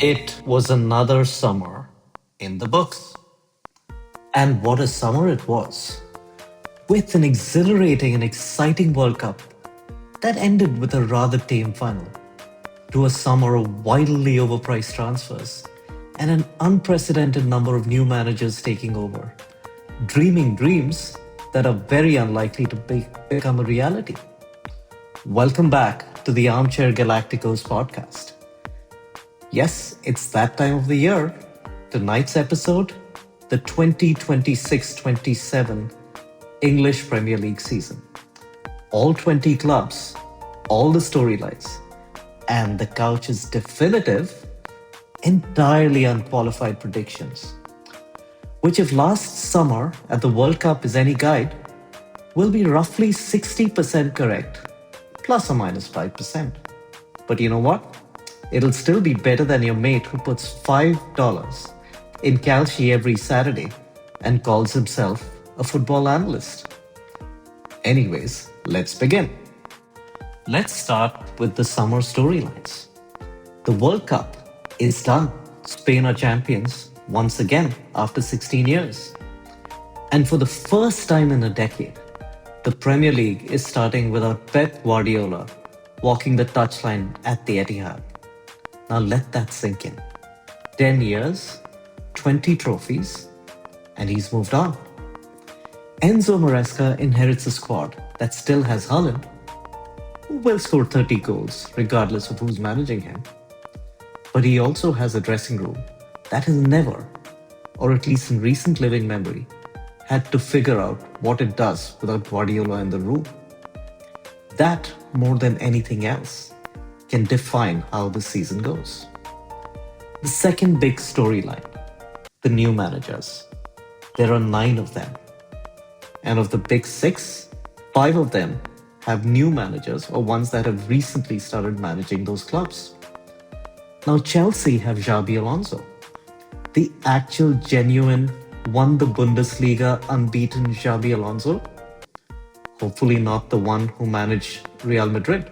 It was another summer in the books. And what a summer it was! With an exhilarating and exciting World Cup that ended with a rather tame final, to a summer of wildly overpriced transfers and an unprecedented number of new managers taking over, dreaming dreams that are very unlikely to become a reality. Welcome back to the Armchair Galacticos podcast. Yes, it's that time of the year. Tonight's episode, the 2026-27 English Premier League season. All 20 clubs, all the storylines, and the couch's definitive, entirely unqualified predictions, which if last summer at the World Cup is any guide, will be roughly 60% correct, plus or minus 5%. But you know what? It'll still be better than your mate who puts $5 in Calci every Saturday and calls himself a football analyst. Anyways, let's begin. Let's start with the summer storylines. The World Cup is done. Spain are champions once again after 16 years. And for the first time in a decade, the Premier League is starting without Pep Guardiola walking the touchline at the Etihad. Now let that sink in. 10 years, 20 trophies, and he's moved on. Enzo Maresca inherits a squad that still has Haaland, who will score 30 goals regardless of who's managing him. But he also has a dressing room that has never, or at least in recent living memory, had to figure out what it does without Guardiola in the room. That, more than anything else, can define how the season goes. The second big storyline, the new managers. There are 9 of them. And of the big 6, 5 of them have new managers or ones that have recently started managing those clubs. Now Chelsea have Xabi Alonso, the actual genuine won the Bundesliga unbeaten Xabi Alonso. Hopefully not the one who managed Real Madrid.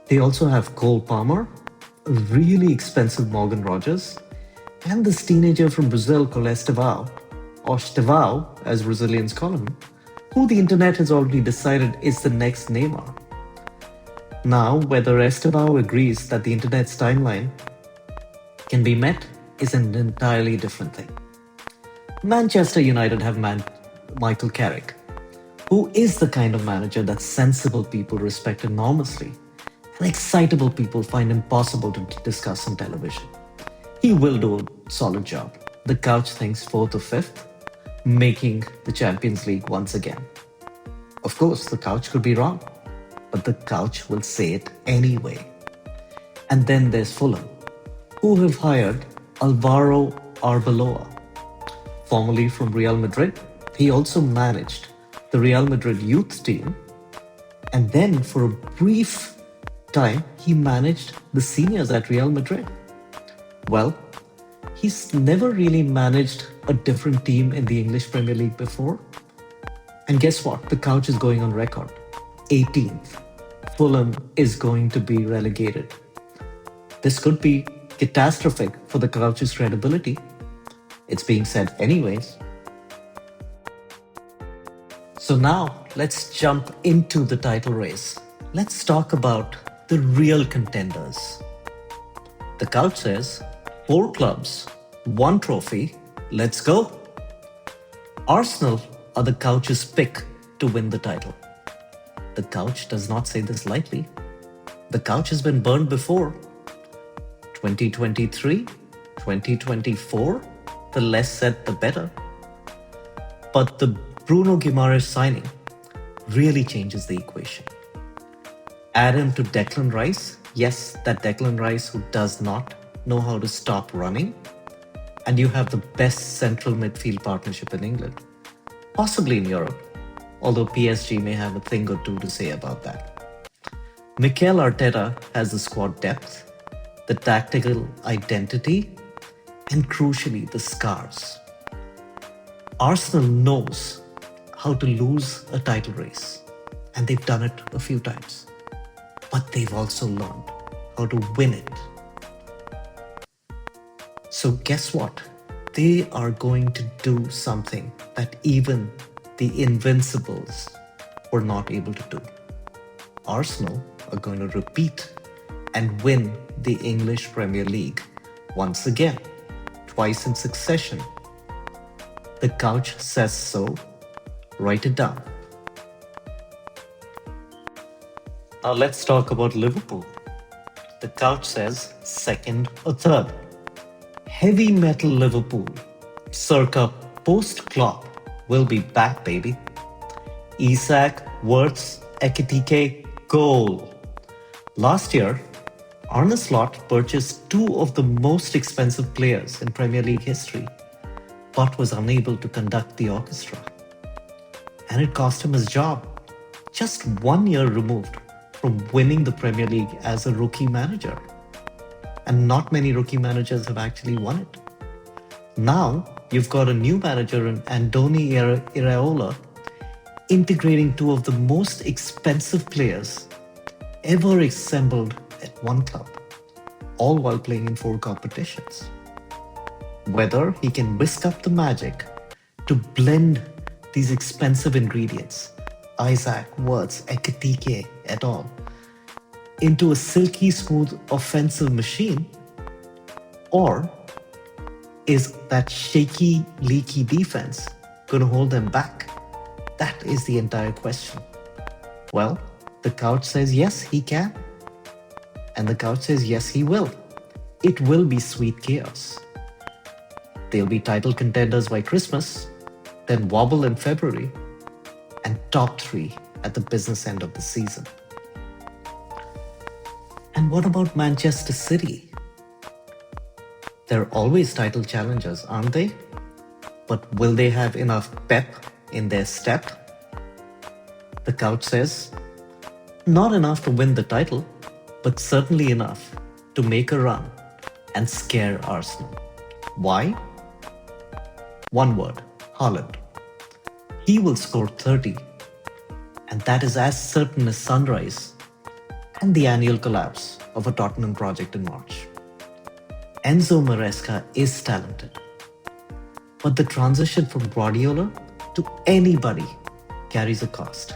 They also have Cole Palmer, a really expensive Morgan Rogers, and this teenager from Brazil called Estevao, or Estevao as Brazilians call him, who the internet has already decided is the next Neymar. Now, whether Estevao agrees that the internet's timeline can be met is an entirely different thing. Manchester United have Michael Carrick, who is the kind of manager that sensible people respect enormously and excitable people find impossible to discuss on television. He will do a solid job. The couch thinks 4th or 5th, making the Champions League once again. Of course, the couch could be wrong, but the couch will say it anyway. And then there's Fulham, who have hired Alvaro Arbeloa, formerly from Real Madrid. He also managed the Real Madrid youth team, and then for a brief time, he managed the seniors at Real Madrid. Well, he's never really managed a different team in the English Premier League before. And guess what? The couch is going on record. 18th. Fulham is going to be relegated. This could be catastrophic for the couch's credibility. It's being said anyways. So now let's jump into the title race. Let's talk about the real contenders. The couch says 4 clubs, 1 trophy, let's go. Arsenal are the couch's pick to win the title. The couch does not say this lightly. The couch has been burned before. 2023, 2024, the less said the better. But the Bruno Guimaraes signing really changes the equation. Add him to Declan Rice, yes, that Declan Rice who does not know how to stop running, and you have the best central midfield partnership in England, possibly in Europe, although PSG may have a thing or two to say about that. Mikel Arteta has the squad depth, the tactical identity, and crucially, the scars. Arsenal knows how to lose a title race, and they've done it a few times. But they've also learned how to win it. So guess what? They are going to do something that even the Invincibles were not able to do. Arsenal are going to repeat and win the English Premier League once again, twice in succession. The couch says so. Write it down. Now let's talk about Liverpool. The couch says second or third. Heavy metal Liverpool, circa post-Klopp, will be back, baby. Isak, Wirtz, Ekitike, goal. Last year, Arne Slot purchased two of the most expensive players in Premier League history, but was unable to conduct the orchestra. And it cost him his job, just 1 year removed from winning the Premier League as a rookie manager. And not many rookie managers have actually won it. Now, you've got a new manager in Andoni Iraola integrating two of the most expensive players ever assembled at one club, all while playing in 4 competitions. Whether he can whisk up the magic to blend these expensive ingredients, Isak, Wirtz, Ekitike et al., into a silky smooth offensive machine, or is that shaky, leaky defense going to hold them back? That is the entire question. Well, the couch says yes, he can. And the couch says yes, he will. It will be sweet chaos. They'll be title contenders by Christmas, then wobble in February, and top 3 at the business end of the season. And what about Manchester City? They're always title challengers, aren't they? But will they have enough pep in their step? The couch says, not enough to win the title, but certainly enough to make a run and scare Arsenal. Why? One word, Haaland. He will score 30, and that is as certain as sunrise and the annual collapse of a Tottenham project in March. Enzo Maresca is talented, but the transition from Guardiola to anybody carries a cost.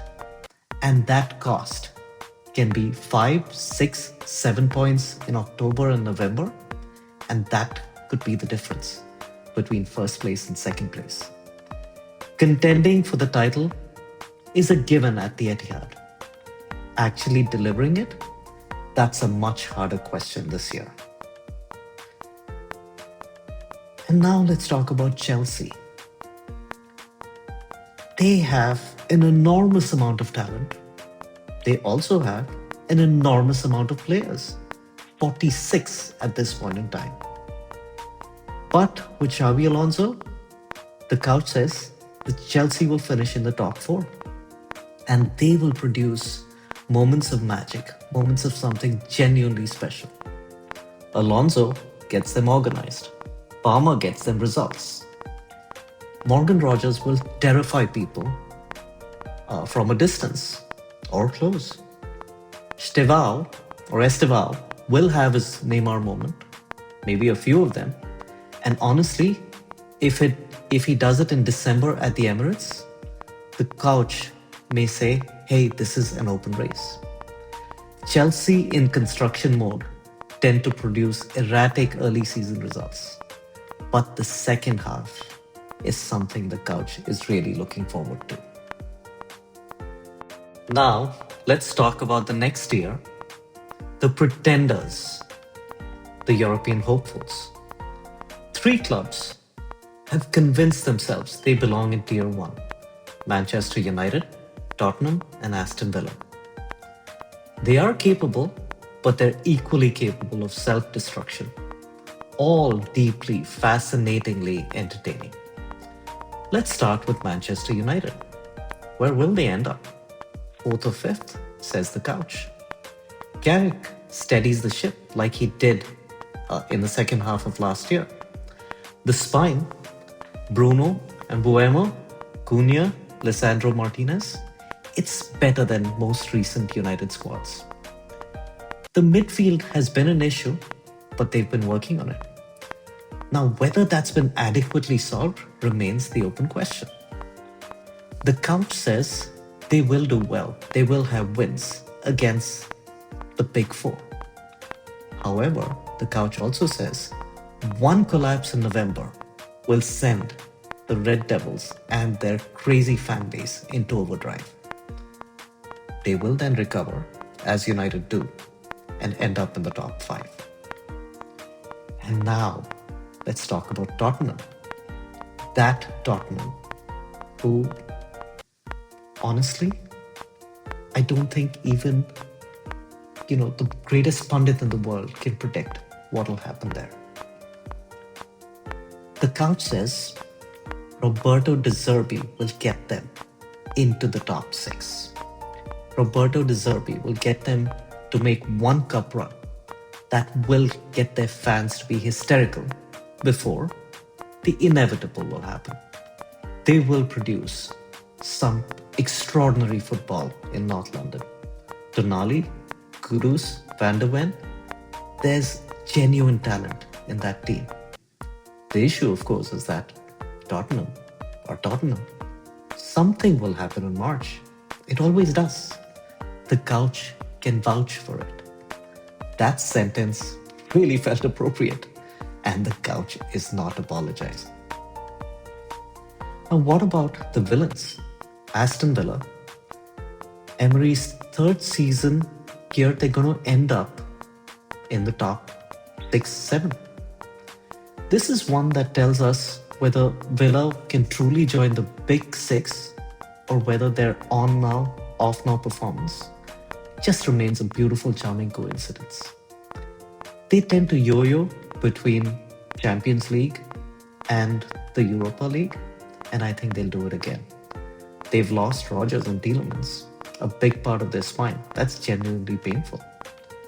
And that cost can be 5, 6, 7 points in October and November, and that could be the difference between first place and second place. Contending for the title is a given at the Etihad. Actually delivering it, that's a much harder question this year. And now let's talk about Chelsea. They have an enormous amount of talent. They also have an enormous amount of players, 46 at this point in time. But with Xabi Alonso, the couch says that Chelsea will finish in the top 4. And they will produce moments of magic, moments of something genuinely special. Alonso gets them organized. Palmer gets them results. Morgan Rogers will terrify people from a distance or close. Estevao will have his Neymar moment, maybe a few of them. And honestly, if he does it in December at the Emirates, the couch may say, hey, this is an open race. Chelsea in construction mode tend to produce erratic early season results. But the second half is something the couch is really looking forward to. Now, let's talk about the next year. The pretenders, the European hopefuls. 3 clubs have convinced themselves they belong in Tier 1. Manchester United, Tottenham, and Aston Villa. They are capable, but they're equally capable of self-destruction. All deeply, fascinatingly entertaining. Let's start with Manchester United. Where will they end up? 4th or 5th, says the couch. Carrick steadies the ship like he did in the second half of last year. The spine, Bruno and Buemo, Cunha, Lisandro Martinez, it's better than most recent United squads. The midfield has been an issue, but they've been working on it. Now, whether that's been adequately solved remains the open question. The couch says they will do well, they will have wins against the big four. However, the couch also says one collapse in November will send the Red Devils and their crazy fan base into overdrive. They will then recover, as United do, and end up in the top 5. And now, let's talk about Tottenham. That Tottenham, who, honestly, I don't think even, the greatest pundit in the world can predict what will happen there. The couch says Roberto De Zerbi will get them into the top 6. Roberto De Zerbi will get them to make one cup run that will get their fans to be hysterical before the inevitable will happen. They will produce some extraordinary football in North London. Tonali, Kudus, Van der Ven, there's genuine talent in that team. The issue, of course, is that Tottenham, something will happen in March. It always does. The couch can vouch for it. That sentence really felt appropriate, and the couch is not apologizing. Now, what about the villains? Aston Villa, Emery's 3rd season here, they're going to end up in the top 6-7. This is one that tells us whether Villa can truly join the big 6 or whether their on now, off now performance just remains a beautiful, charming coincidence. They tend to yo-yo between Champions League and the Europa League, and I think they'll do it again. They've lost Rodgers and Tielemans, a big part of their spine. That's genuinely painful.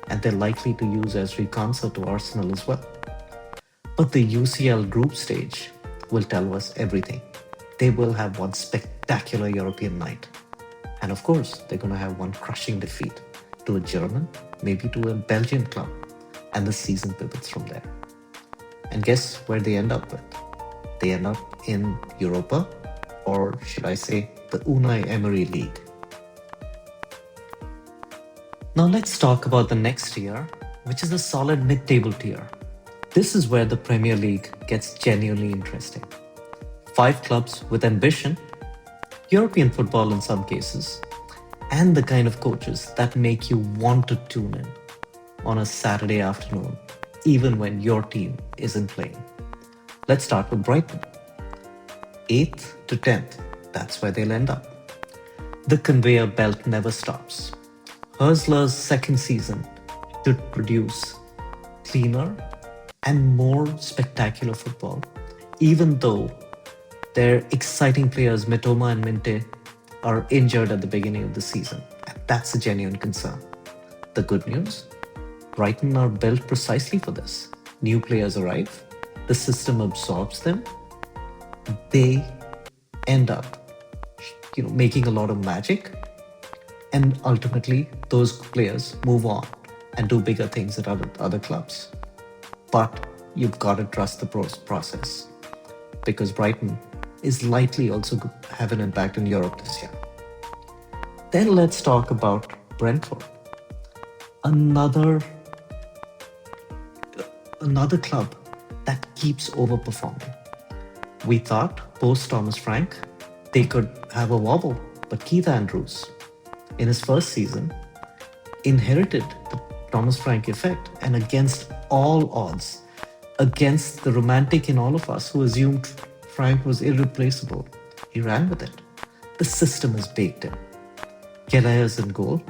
And they're likely to use Ezri Konsa to Arsenal as well. But the UCL group stage will tell us everything. They will have one spectacular European night. And of course, they're going to have one crushing defeat to a German, maybe to a Belgian club. And the season pivots from there. And guess where they end up with? They end up in Europa, or should I say, the Unai Emery League. Now let's talk about the next tier, which is a solid mid-table tier. This is where the Premier League gets genuinely interesting. 5 clubs with ambition, European football in some cases, and the kind of coaches that make you want to tune in on a Saturday afternoon, even when your team isn't playing. Let's start with Brighton. 8th to 10th, that's where they'll end up. The conveyor belt never stops. Hurslow's 2nd season should produce cleaner and more spectacular football, even though their exciting players Mitoma and Minte are injured at the beginning of the season. And that's a genuine concern. The good news? Brighton are built precisely for this. New players arrive, the system absorbs them, they end up making a lot of magic, and ultimately those players move on and do bigger things at other clubs. But you've got to trust the process, because Brighton is likely also to have an impact in Europe this year. Then let's talk about Brentford. Another club that keeps overperforming. We thought post Thomas Frank they could have a wobble, but Keith Andrews, in his first season, inherited the Thomas Frank effect, and against all odds, against the romantic in all of us who assumed Frank was irreplaceable, he ran with it. The system is baked in. Gelaer's in goal.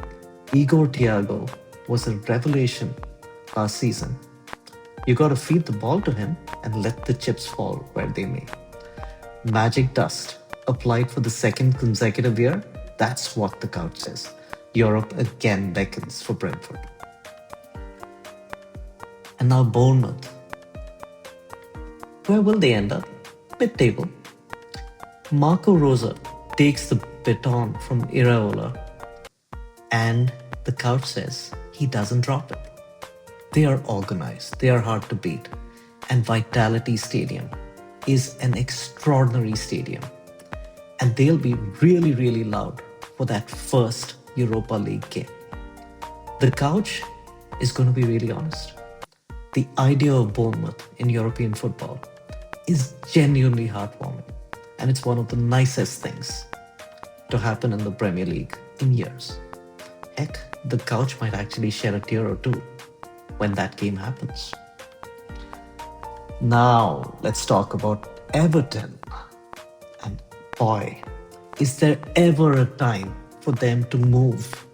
Igor Thiago was a revelation last season. You got to feed the ball to him and let the chips fall where they may. Magic dust applied for the 2nd consecutive year. That's what the couch says. Europe again beckons for Brentford. And now Bournemouth. Where will they end up? Mid-table. Marco Rosa takes the baton from Iraola, and the couch says he doesn't drop it. They are organized. They are hard to beat. and Vitality Stadium is an extraordinary stadium, and they'll be really, really loud for that first Europa League game. The couch is going to be really honest. The idea of Bournemouth in European football is genuinely heartwarming, and it's one of the nicest things to happen in the Premier League in years. Heck, the couch might actually shed a tear or two when that game happens. Now, let's talk about Everton. And boy, is there ever a time for them to move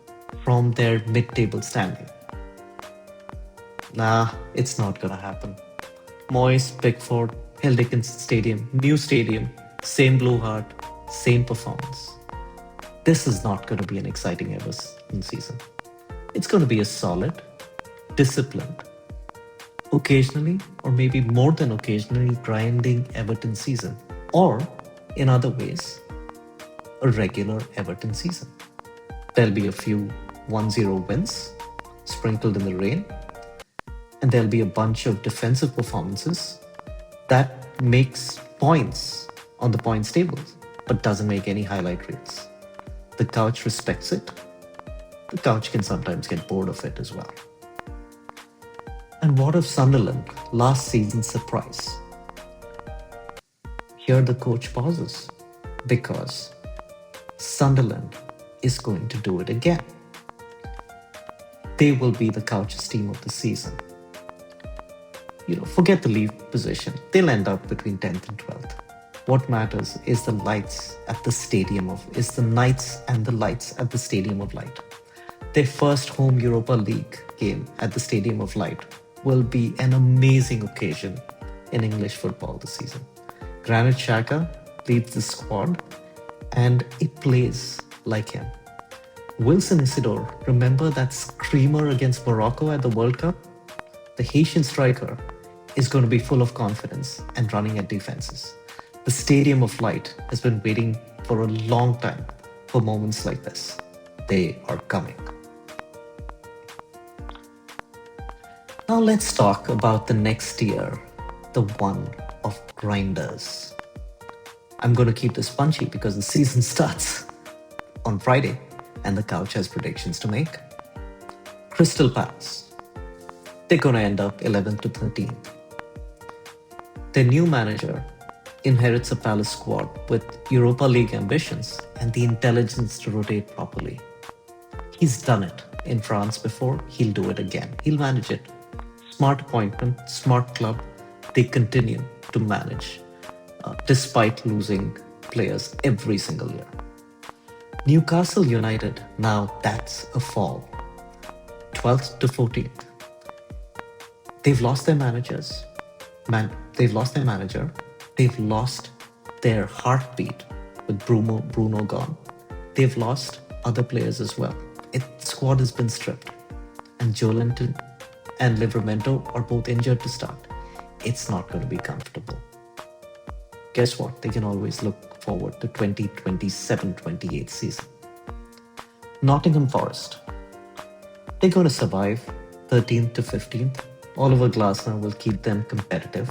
from their mid-table standing? Nah, it's not gonna happen. Moyes, Pickford, Hill Dickinson Stadium, new stadium, same blue heart, same performance. This is not going to be an exciting Everton season. It's going to be a solid, disciplined, occasionally, or maybe more than occasionally, grinding Everton season. Or, in other ways, a regular Everton season. There'll be a few 1-0 wins sprinkled in the rain, and there'll be a bunch of defensive performances that makes points on the points tables, but doesn't make any highlight reels. The couch respects it. The couch can sometimes get bored of it as well. And what of Sunderland, last season's surprise? Here the coach pauses because Sunderland is going to do it again. They will be the couch's team of the season. Forget the league position. They'll end up between 10th and 12th. What matters is the nights and the lights at the Stadium of Light. Their first home Europa League game at the Stadium of Light will be an amazing occasion in English football this season. Granit Xhaka leads the squad, and it plays like him. Wilson Isidor, remember that screamer against Morocco at the World Cup? The Haitian striker is going to be full of confidence and running at defenses. The Stadium of Light has been waiting for a long time for moments like this. They are coming. Now let's talk about the next year, the one of grinders. I'm going to keep this punchy because the season starts on Friday and the couch has predictions to make. Crystal Palace. They're going to end up 11th to 13th. Their new manager inherits a Palace squad with Europa League ambitions and the intelligence to rotate properly. He's done it in France before, he'll do it again. He'll manage it. Smart appointment, smart club, they continue to manage despite losing players every single year. Newcastle United, now that's a fall. 12th to 14th. They've lost their managers. They've lost their manager. They've lost their heartbeat with Bruno gone. They've lost other players as well. The squad has been stripped. And Joelinton and Livramento are both injured to start. It's not going to be comfortable. Guess what? They can always look forward to 2027-28 season. Nottingham Forest. They're going to survive 13th to 15th. Oliver Glasner will keep them competitive.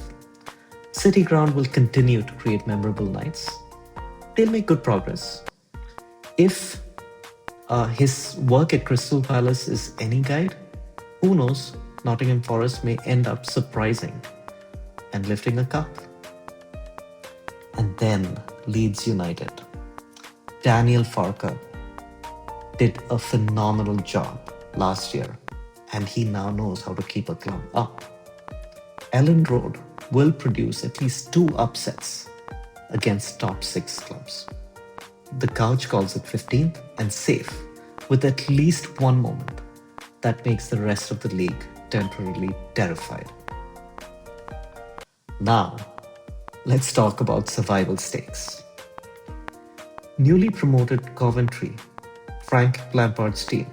City Ground will continue to create memorable nights. They'll make good progress. If his work at Crystal Palace is any guide, who knows, Nottingham Forest may end up surprising and lifting a cup. And then Leeds United. Daniel Farke did a phenomenal job last year, and he now knows how to keep a club up. Ellen Road will produce at least 2 upsets against top 6 clubs. The couch calls it 15th and safe, with at least one moment that makes the rest of the league temporarily terrified. Now, let's talk about survival stakes. Newly promoted Coventry, Frank Lampard's team,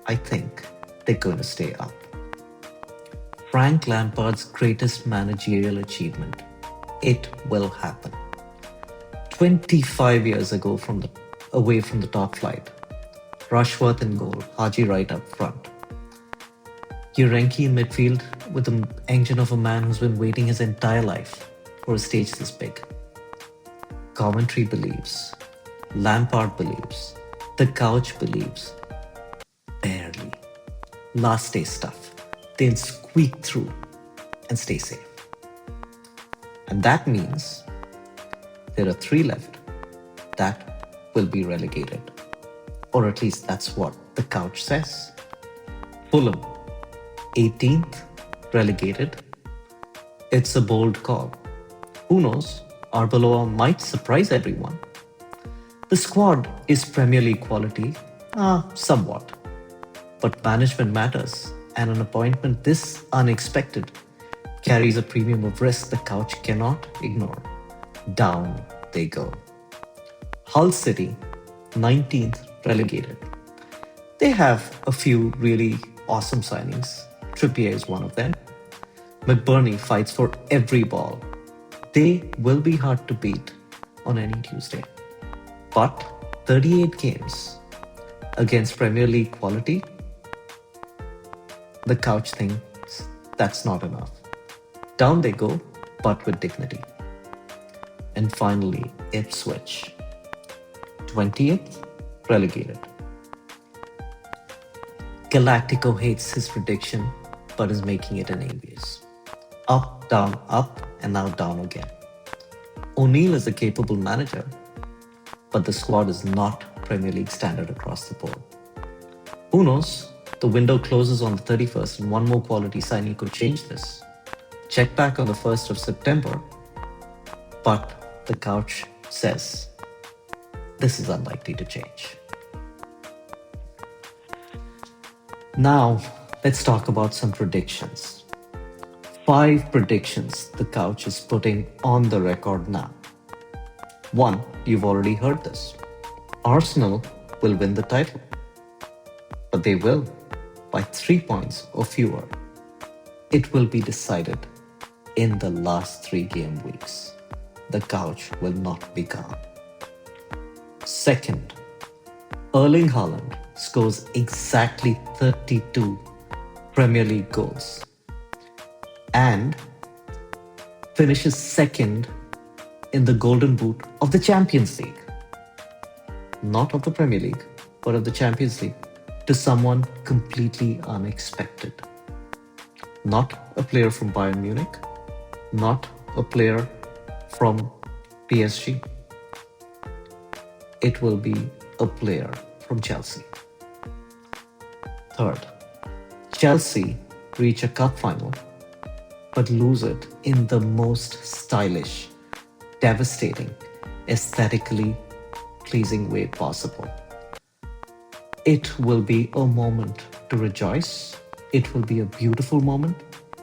I think they're going to stay up. Frank Lampard's greatest managerial achievement, it will happen. 25 years ago away from the top flight, Rushworth in goal, Haji right up front. Urenki in midfield with the engine of a man who's been waiting his entire life for a stage this big. Coventry believes. Lampard believes. The couch believes. Barely. Last day stuff. They'll squeak through and stay safe. And that means there are 3 left that will be relegated. Or at least that's what the couch says. Fulham, 18th, relegated. It's a bold call. Who knows? Arbeloa might surprise everyone. The squad is Premier League quality, somewhat. But management matters, and an appointment this unexpected carries a premium of risk the couch cannot ignore. Down they go. Hull City, 19th, relegated. They have a few really awesome signings. Trippier is one of them. McBurney fights for every ball. They will be hard to beat on any Tuesday. But 38 games against Premier League quality, the couch thinks that's not enough. Down they go, but with dignity. And finally, Ipswich, 20th, relegated. Galáctico hates his prediction, but is making it an ABS. Up, and now down again. O'Neill is a capable manager, but the squad is not Premier League standard across the board. Who knows? The window closes on the 31st and one more quality signing could change this. Check back on the 1st of September, but the couch says this is unlikely to change. Now, let's talk about some predictions. 5 predictions the couch is putting on the record now. 1, you've already heard this. Arsenal will win the title. But they will by 3 points or fewer. It will be decided in the last 3 game weeks. The couch will not be calm. 2nd, Erling Haaland scores exactly 32 Premier League goals and finishes 2nd in the Golden Boot of the Champions League. Not of the Premier League, but of the Champions League, to someone completely unexpected. Not a player from Bayern Munich, not a player from PSG. It will be a player from Chelsea. 3rd, Chelsea reach a cup final, but lose it in the most stylish, devastating, aesthetically pleasing way possible. It will be a moment to rejoice. It will be a beautiful moment.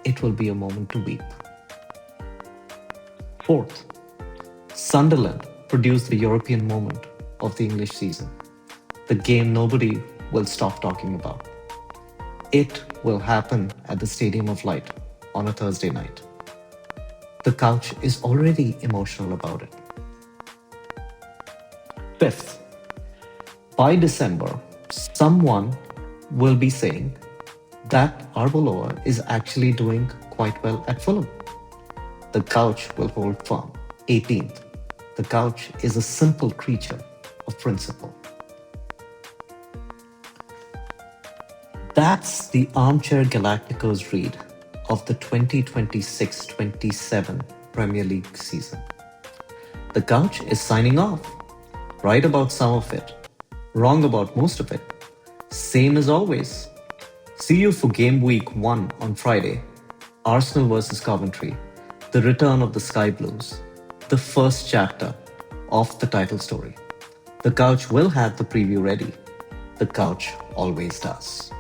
It will be a moment to weep. 4th, Sunderland produced the European moment of the English season. The game nobody will stop talking about. It will happen at the Stadium of Light on a Thursday night. The couch is already emotional about it. 5th, by December, someone will be saying that Arbeloa is actually doing quite well at Fulham. The couch will hold firm. 18th, the couch is a simple creature of principle. That's the Armchair Galactico's read of the 2026-27 Premier League season. The couch is signing off. Right about some of it, wrong about most of it. Same as always. See you for game week 1 on Friday. Arsenal versus Coventry. The return of the Sky Blues. The first chapter of the title story. The couch will have the preview ready. The couch always does.